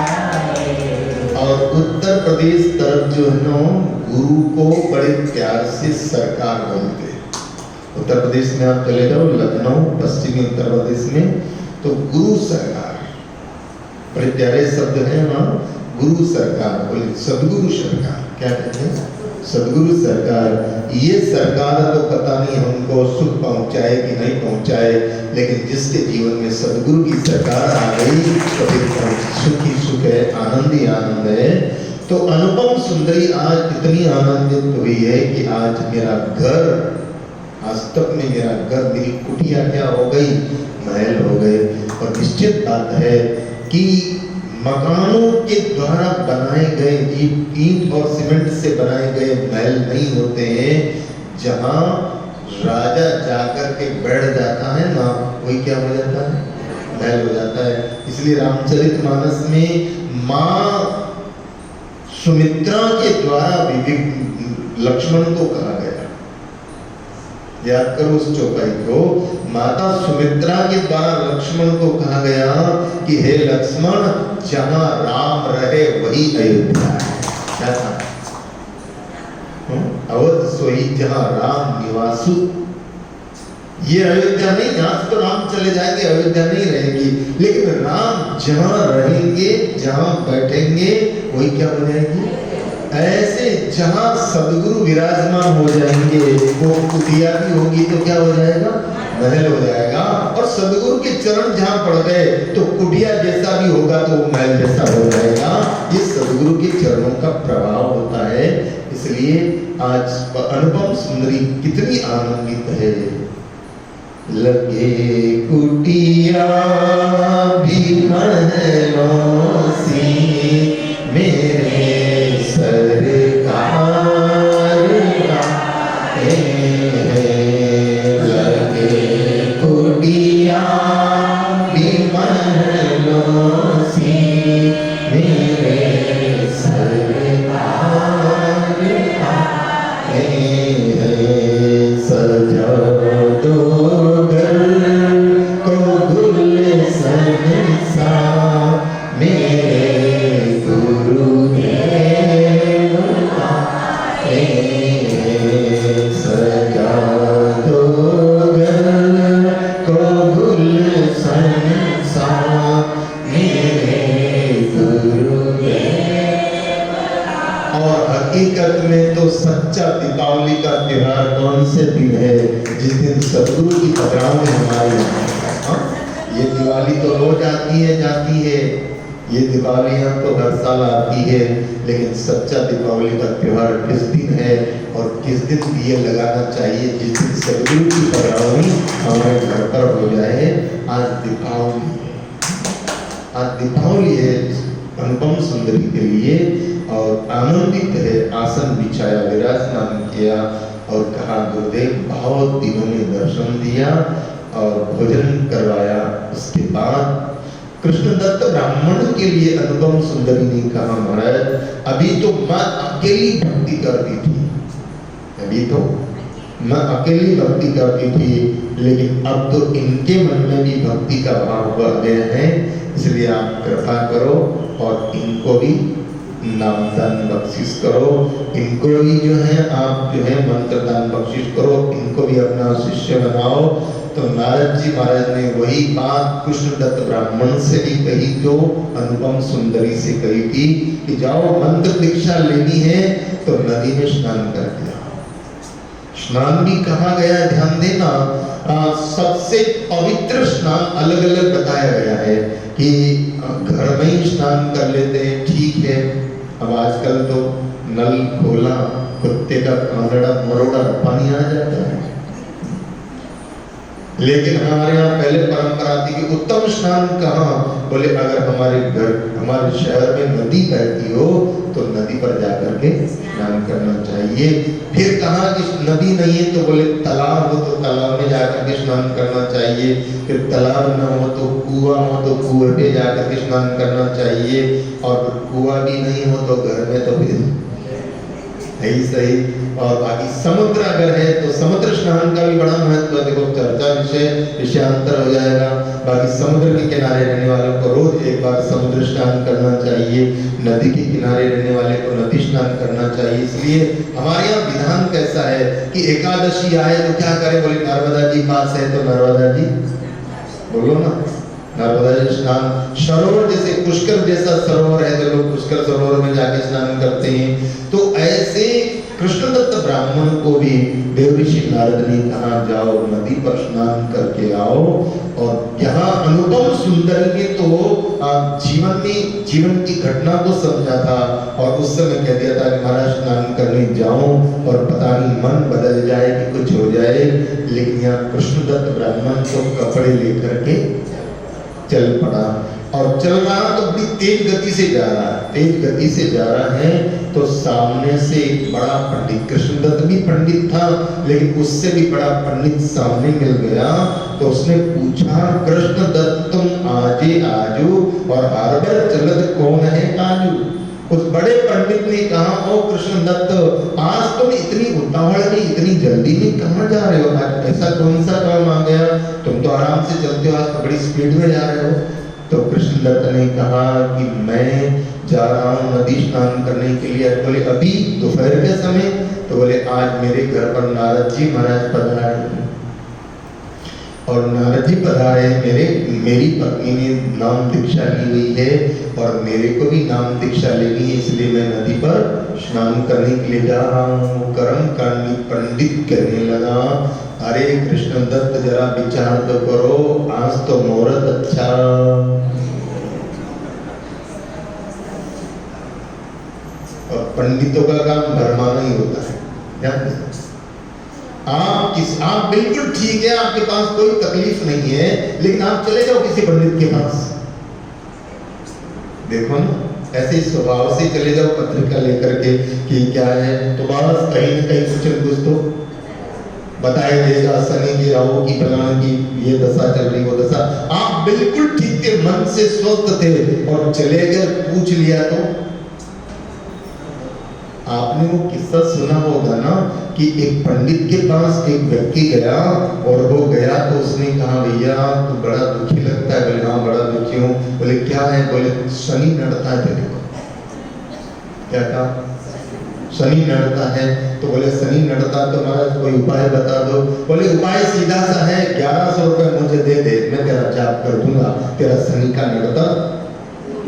हैं। और उत्तर प्रदेश तरफ जो है ना, गुरु को बड़े प्यार से सरकार बोलते हैं। उत्तर प्रदेश में आप चले जाओ, लखनऊ, पश्चिमी उत्तर प्रदेश में, तो गुरु सरकार, बड़े प्यारे शब्द हैं वहाँ, गुरु सरकार, बोले सदगुरु सरकार, क्या कहते हैं? सदगुरु सरकार। ये सरकार तो पता नहीं हमको सुख पहुंचाए कि नहीं पहुंचाए, लेकिन जिसके जीवन में सदगुरु की सरकार आ गई तो फिर सुख ही सुख है, आनंद ही आनंद है। तो अनुपम सुंदरी आज इतनी आनंदित हुई है कि आज मेरा घर, आज तक में मेरा घर, मेरी कुटिया क्या हो गई? महल हो गए। और निश्चित बात है कि मकानों के द्वारा बनाए गए ईंट और सीमेंट से बनाए गए महल नहीं होते हैं। जहाँ राजा जाकर के बैठ जाता है ना, वही क्या हो जाता है? महल हो जाता है। इसलिए रामचरितमानस में माँ सुमित्रा के द्वारा लक्ष्मण को कहा गया, याद करो उस चौपाई को, माता सुमित्रा के द्वारा लक्ष्मण को कहा गया कि हे लक्ष्मण, जहां राम रहे वही अयोध्या है। क्या था? अवध सोई जहां राम निवासु। ये अयोध्या नहीं, आज तो राम चले जाएंगे, अयोध्या नहीं रहेगी, लेकिन राम जहां रहेंगे, जहां बैठेंगे, वही क्या हो जाएगी? ऐसे जहां सदगुरु विराजमान हो जाएंगे, वो कुटिया भी होगी तो क्या हो जाएगा? महल हो जाएगा। और सदगुरु के चरण जहां पड़ गए तो कुटिया जैसा भी होगा तो वो महल जैसा हो जाएगा। ये सदगुरु के चरणों का प्रभाव होता है। इसलिए आज अनुपम सुंदरी कितनी आनंदित है। लगे कुटिया भी महलों सी मेरे सरकार लगे कुटिया भी महलों सी मेरे सरकार सजा दो घर को गुलशन सा मेरे गुरुदेव सजा दो घर को गुलशन सा मेरे गुरुदेव। और हकीकत में तो सच्चा दीपावली का त्योहार कौन से दिन है? जिस दिन सदगुरु की पधरावनी हमारे यहाँ। ये दिवाली तो रोज आती है जाती है, ये दिवालियाँ तो हर साल आती है, लेकिन सच्चा दीपावली का त्योहार किस दिन है और किस दिन दिए लगाना चाहिए? जिस दिन सदगुरु की पधरावनी हमारे घर पर हो जाए। आज दीपावली है, आज दीपावली है अनुपम सुंदरी के लिए। और आनंदित है, आसन बिछाया, विराजमान किया और कहा गुरुदेव बहुत दिनों में दर्शन दिया और भोजन करवाया। उसके बाद कृष्णदत्त ब्राह्मण के लिए अनुपम सुंदरी ने कहा महाराज अभी तो मैं अकेली भक्ति करती थी, अभी तो मैं अकेली भक्ति करती थी, लेकिन अब तो इनके मन में भी भक्ति का भाव बढ़ गया है, इसलिए आप कृपा करो और इनको भी नामदान बख्शिश करो, इनको भी जो है आप जो है मंत्र दान बख्शिश करो, इनको भी अपना शिष्य बनाओ। तो नारद जी महाराज ने वही बात कृष्णदत्त ब्राह्मण से भी कही जो अनुपम सुंदरी से कही थी कि जाओ मंत्र दीक्षा लेनी है तो नदी में स्नान कर दिया। स्नान भी कहा गया ध्यान देना, सबसे पवित्र स्नान अलग अलग बताया गया है कि घर में ही स्नान कर लेते हैं, ठीक है। अब आजकल तो नल खोला, कुत्ते का कांगड़ा मरोड़ा पानी आ जाता है, लेकिन हमारे यहाँ पहले परंपरा थी कि उत्तम स्नान कहाँ? बोले अगर हमारे घर, हमारे शहर में नदी बहती हो तो नदी पर जाकर के स्नान करना चाहिए। फिर कहा कि नदी नहीं है तो बोले तालाब हो तो तालाब में जाकर के स्नान करना चाहिए। फिर तालाब न हो तो कुआं हो तो कुएं पे जाकर के स्नान करना चाहिए, और कुआं भी नहीं हो तो घर में तो फिर यही सही। और बाकी समुद्र अगर है तो समुद्र स्नान का भी बड़ा महत्व है। देखो चर्चा विषयांतर हो जाएगा। बाकी समुद्र के किनारे रहने वालों को रोज एक बार समुद्र स्नान करना चाहिए, नदी के किनारे रहने वाले को नदी स्नान करना चाहिए। इसलिए हमारे यहाँ विधान कैसा है कि एकादशी आए तो क्या करें? बोले नर्मदा जी पास है तो नर्मदा जी बोलो ना, नर्मदा जी स्नान, सरोवर जैसे पुष्कर जैसा सरोवर है तो लोग पुष्कर सरोवर में जाके स्नान करते हैं। तो ऐसे कृष्णदत्त ब्राह्मण को भी देवऋषि नारद ने कहा जाओ नदी पर स्नान करके आओ। और यहाँ अनुपम सुंदर ने तो जीवन की घटना को समझा था और उस समय कह दिया था कि महाराज स्नान करने जाऊं और पता नहीं मन बदल जाए कि कुछ हो जाए। लेकिन यहाँ कृष्णदत्त ब्राह्मण तो कपड़े लेकर के चल पड़ा और चल रहा तो बड़ी तेज गति से जा रहा है, तेज गति से जा रहा है। तो सामने से एक बड़ा पंडित, कृष्णदत्त भी पंडित था लेकिन उससे भी बड़ा पंडित सामने मिल गया। तो उसने पूछा कृष्णदत्त तुम आजे आजू और हार्बर चलत कौन है आजू। उस बड़े पंडित ने कहा ओ कृष्णदत्त आज तुम इतनी उतावल में इतनी जल्दी में कहाँ जा रहे हो, आज ऐसा कौन सा काम आ गया, तुम तो आराम से चलते हो, आज तो बड़ी स्पीड में जा रहे हो। तो कृष्णदत्त ने कहा कि मैं जा रहा हूँ नदी स्नान करने के लिए। बोले अभी दोपहर के समय? तो बोले आज मेरे घर पर नारद जी महाराज पधारे और नारद जी पधारे, मेरी पत्नी ने नाम दीक्षा ली हुई है और मेरे को भी नाम दीक्षा लेनी है, इसलिए मैं नदी पर स्नान करने के लिए जा रहा हूँ। कर्म कांडी पंडित कहने लगा अरे कृष्णदत्त जरा विचार तो करो, आज तो मुहूर्त अच्छा। और पंडितों का काम भरमाना ही होता है। आप बिल्कुल ठीक है, आपके पास कोई तकलीफ नहीं है, लेकिन आप चले जाओ किसी पंडित के पास, देखो ना ऐसे स्वभाव से चले जाओ पत्रिका लेकर के कि क्या है तो बस कहीं न कहीं कुछ न कुछ तो बताए देगा, शनि की राहु की फलाने की ये दशा चल रही वो दशा। आप बिल्कुल ठीक थे, मन से स्वस्थ थे और चले गए, पूछ लिया तो आपने वो किस्सा सुना होगा ना कि एक पंडित के पास एक व्यक्ति गया और वो गया तो उसने कहा भैया तो बड़ा दुखी लगता है। बोले हाँ बड़ा दुखी हूँ। बोले क्या है? बोले शनि नड़ता है तेरे को। क्या कहा? शनि नड़ता है। तो बोले शनि नड़ता तो महाराज कोई उपाय बता दो। बोले उपाय सीधा सा है, 1100 रुपए मुझे दे दे, मैं तेरा जाप कर दूंगा, तेरा शनि का नड़ता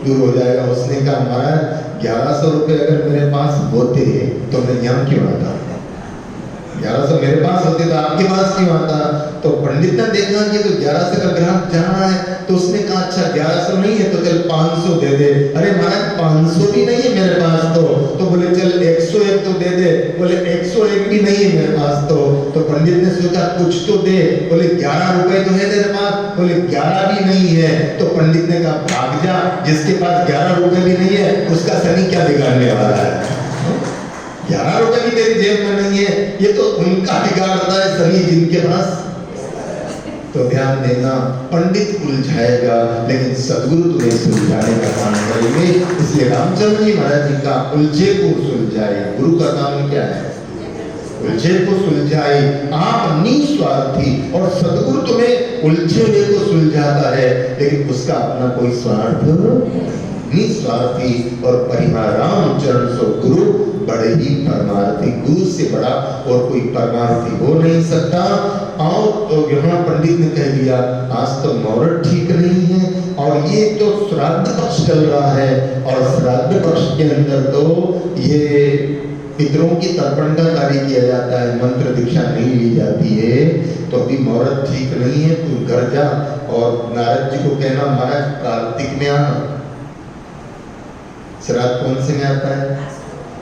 दूर हो जाएगा। उसने कहा महाराज 1100 रुपए अगर मेरे पास होते तो मैं यहाँ क्यों आता? 1100 मेरे पास होते तो आपके पास क्यों आता? तो पंडित ने देखा कि तो 1100 का ग्राहक जा रहा है तो उसने कहा अच्छा 1100 नहीं है तो चल 500 दे दे। अरे महाराज 500 भी नहीं है मेरे पास तो बोले चल 101 तो दे दे। बोले 101 भी नहीं है मेरे पास तो पंडित ने सोचा कुछ तो दे। बोले 11 रुपए तो है तेरे पास? बोले 11 भी नहीं है। तो पंडित ने कहा भाग जा, जिसके पास 11 रुपए भी नहीं है उसका शनि क्या बिगाड़ने वाला है? 11 रुपए भी तेरी जेब में नहीं है, ये तो उनका बिगाड़ता है शनि जिनके पास। तो ध्यान देना, पंडित उलझाएगा लेकिन सदगुरु तुम्हें सुलझाने का काम करेंगे। इसलिए रामचंद्र जी महाराज जी का उलझे को सुलझाए, गुरु का काम क्या है? उलझे को सुलझाए। आप निस्वार्थी और सदगुरु तुम्हें उलझे हुए को सुलझाता है, लेकिन उसका अपना कोई स्वार्थ निस्वार्थी और परिहार रामचरण सो गुरु बड़े ही परमार्थी। गुरु से बड़ा और कोई परमार्थी हो नहीं सकता। और तो यहाँ पंडित ने कह दिया आज तो मुहूर्त ठीक नहीं है और ये तो श्राद्ध पक्ष चल रहा है और श्राद्ध पक्ष के अंदर तो ये पितरों की तर्पण का कार्य किया जाता है, मंत्र दीक्षा नहीं ली जाती है। तो अभी मुहूर्त ठीक नहीं है, तू घर जा और नारद जी को कहना महाराज कार्तिक में आना। श्राद्ध कौन से में आता है?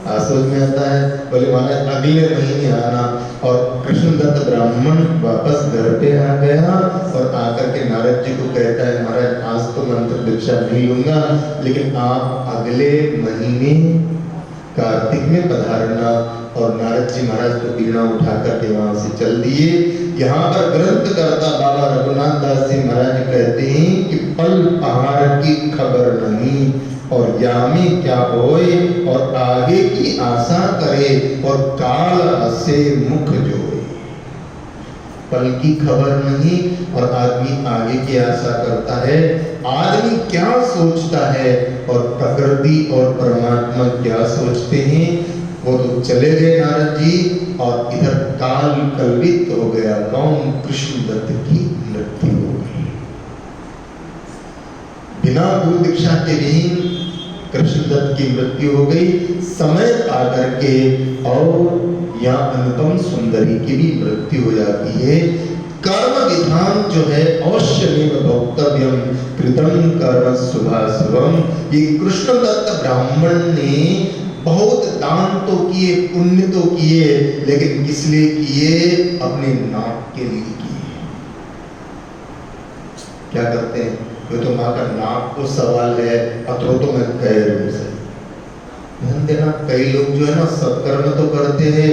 आसुर में आता है। बोले महाराज अगले महीने आना। और कृष्णदत्त ब्राह्मण वापस घर पे आ गया और आकर के नारद जी को कहता है महाराज आज तो मंत्र दीक्षा नहीं लूंगा, लेकिन आप अगले महीने कार्तिक में पधारना। और नारद जी महाराज को बीड़ा उठा करके वहां से चल दिए। यहाँ पर ग्रंथ करता बाबा रघुनाथ दास जी महाराज कहते हैं कि पल पहाड़ की खबर नहीं और यामी क्या होए और आगे की आशा करे और काल हसे मुख जोए। पल की खबर नहीं और आदमी आगे की आशा करता है। आदमी क्या सोचता है और प्रकृति और परमात्मा क्या सोचते हैं? वो तो चले गए नारद जी और इधर काल कल्पित हो गया। कौन? कृष्णदत्त की मृत्यु हो गई। बिना गुरु दीक्षा के भी कृष्णदत्त की मृत्यु हो गई समय आकर के, और यहाँ अनुपम सुंदरी की भी मृत्यु हो जाती है। कर्म विधान जो है अवश्यमेव भोक्तव्यम कृतं कर्म शुभाशुभम। ये कृष्णदत्त ब्राह्मण ने बहुत दान तो किए, पुण्य तो किए, लेकिन किस लिए किए? अपने नाक के लिए किए। क्या करते हैं? ये तो माँ का नाक को सवाल है, अतो तो मैं कह रही हूँ। ध्यान देना, कई लोग जो है ना सत्कर्म तो करते हैं,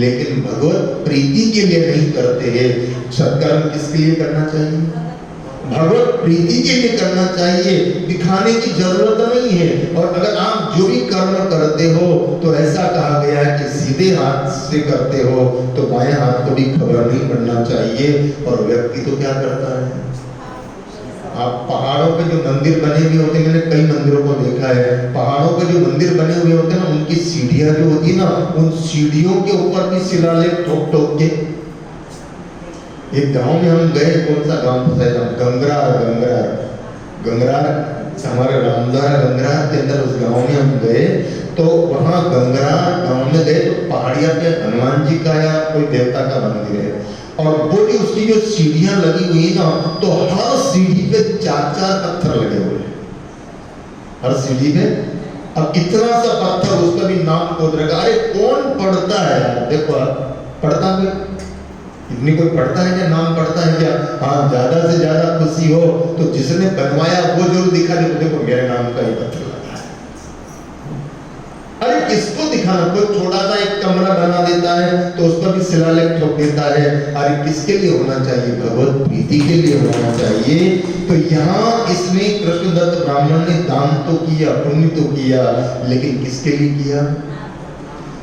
लेकिन भगवत प्रीति के लिए नहीं करते हैं। सत्कर्म किसके लिए करना चाहिए? भगवत प्रीति के लिए करना चाहिए, दिखाने की जरूरत नहीं है। और अगर आप जो भी कर्म करते हो तो ऐसा कहा गया है कि सीधे हाथ से करते हो तो बाएं हाथ को भी खबर नहीं पड़ना चाहिए। और व्यक्ति तो क्या करता है? आप पहाड़ों पे जो मंदिर बने हुए होते हैं, मैंने कई मंदिरों को देखा है, पहाड़ों पे जो मंदिर बने हुए होते हैं ना, उनकी सीढ़ियां जो होती है ना, उन सीढ़ियों के ऊपर भी शिलालेख ठोक ठोक के। एक गांव में हम गए, कौन सा गांव था? गंगरार हमारे रामदार गंगरार के अंदर उस गांव में हम गए, तो वहाँ गंगरार गांव में गए तो पहाड़िया पे हनुमान जी का या कोई देवता का मंदिर है, और वो जो उसकी जो सीढ़ियां लगी हुई ना, तो हर सीढ़ी पे 4-4 पत्थर लगे हुए हैं, हर सीढ़ी पे। अब इतना सा पत्थर, उसका भी नाम खोद रखा। अरे कौन पढ़ता है यार? देखो पढ़ता कोई, इतनी कोई पढ़ता है क्या? नाम पढ़ता है क्या? हाँ, ज्यादा से ज्यादा खुशी हो तो जिसने बनवाया वो जरूर दिखा दे, देखो मेरे नाम का ही पत्थर लगा है। अरे किसको दिखाना? कोई छोटा सा एक कमरा बना देता है तो उस पर भी शिलालेख ठोक देता है। अरे किसके लिए होना चाहिए? भगवत प्रीति के लिए होना चाहिए। तो यहाँ इसने कृष्णदत्त ब्राह्मण ने दान तो किया, पुण्य तो किया, लेकिन किसके लिए किया?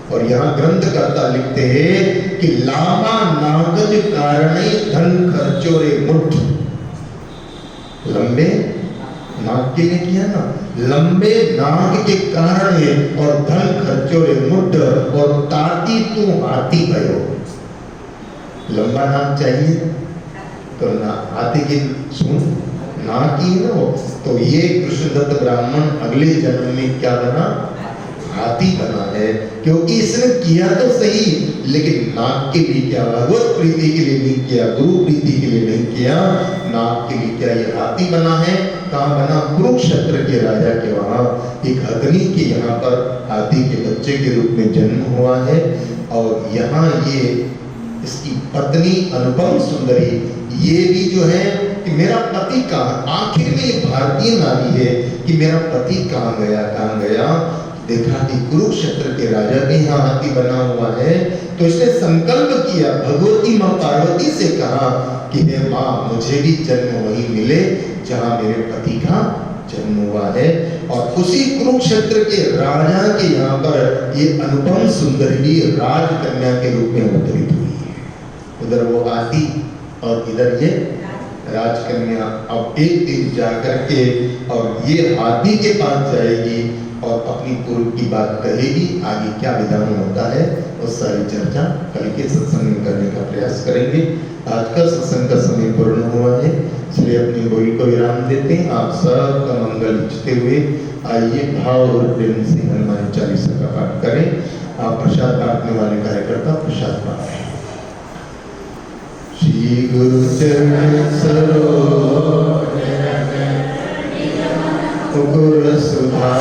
और यहाँ ग्रंथकर्ता लिखते हैं कि लामा नागज कारणे धन खर्चोरे मुठ। लंबे नाग के लिए किया ना, लंबे नाग के कारण है, और धन खर्चोरे मुठ, और ताती तू हाथी भयो। लंबा नाग चाहिए तो ना हाथी की सुन नाग की ना वो। तो ये कृष्णदत्त ब्राह्मण अगले जन्म में क्या बना? हाथी बना है, क्योंकि इसने किया तो सही, लेकिन नाग के लिए क्या? भगवत प्रीति के लिए नहीं किया, गुरु प्रीति के लिए नहीं किया, नाग के लिए क्या? ये हाथी बना है। कहाँ बना? कुरुक्षेत्र के राजा के वहां एक अग्नि के यहाँ पर हाथी के बच्चे के रूप में जन्म हुआ है। और यहाँ ये इसकी पत्नी अनुपम सुंदरी, ये भी जो है कि मेरा पति कहाँ? आखिर में ये भारतीय नारी है कि मेरा पति कहाँ गया, कहाँ गया? देखा कि कुरुक्षेत्र के राजा भी यहाँ हाथी बना हुआ है, तो इसने संकल्प किया, भगवती माँ पार्वती से कहा कि हे माँ, मुझे भी जन्म वहीं मिले जहाँ मेरे पति का जन्म हुआ है। और उसी कुरुक्षेत्र के राजा के यहाँ पर ये अनुपम सुंदरी राजकन्या के रूप में अवतरित हुई है। उधर वो हाथी और इधर ये राजकन्या। अब एक दिन जाकर के और ये हाथी के पास जाएगी और अपनी पूर्व की बात कहेगी। आगे क्या विधान होता है उस सारी चर्चा कल के सत्संग में करने का प्रयास करेंगे। आज का सत्संग का समय पूर्ण हुआ है, इसलिए अपनी बोली को विराम देते हैं। आप सबका मंगल इच्छते हुए आइए भाव और प्रेम से हनुमान चालीसा का पाठ करें। आप प्रसाद बांटने वाले कार्यकर्ता प्रसाद बांटें। श्री गुरु चरण सरोज गुर सुधा